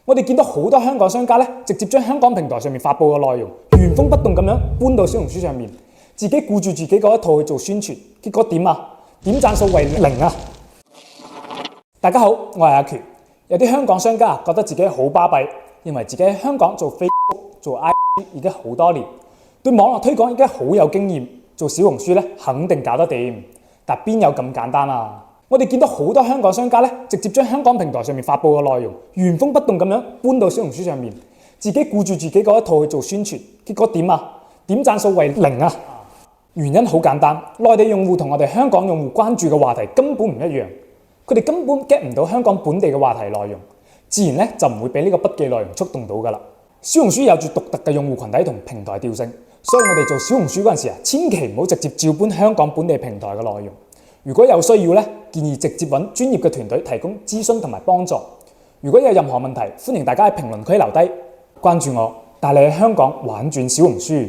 我哋見到好多香港商家咧，直接將香港平台上面發布嘅內容原封不動咁樣搬到小紅書上面，自己顧住自己嗰一套去做宣傳，結果點啊？點讚數為零啊！大家好，我係阿權。有啲香港商家覺得自己好巴閉，認為自己喺香港做 Facebook、做 IG 已經好多年，對網絡推廣已經好有經驗，做小紅書咧肯定搞得掂。但邊有咁簡單啊？我哋見到好多香港商家咧，直接將香港平台上面發布嘅內容原封不動咁樣搬到小紅書上面，自己顧住自己嗰一套去做宣傳，結果點啊？點讚數為零啊！原因好簡單，內地用戶同我哋香港用戶關注嘅話題根本唔一樣，佢哋根本 get 唔到香港本地嘅話題內容，自然咧就唔會俾呢個筆記內容觸動到㗎啦。小紅書有住獨特嘅用戶群體同平台調性，所以我哋做小紅書嗰陣時千祈唔好直接照搬香港本地平台嘅內容。如果有需要咧，建議直接揾專業嘅團隊提供諮詢同埋幫助。如果有任何問題，歡迎大家喺評論區留低，關注我，帶你喺香港玩轉小紅書。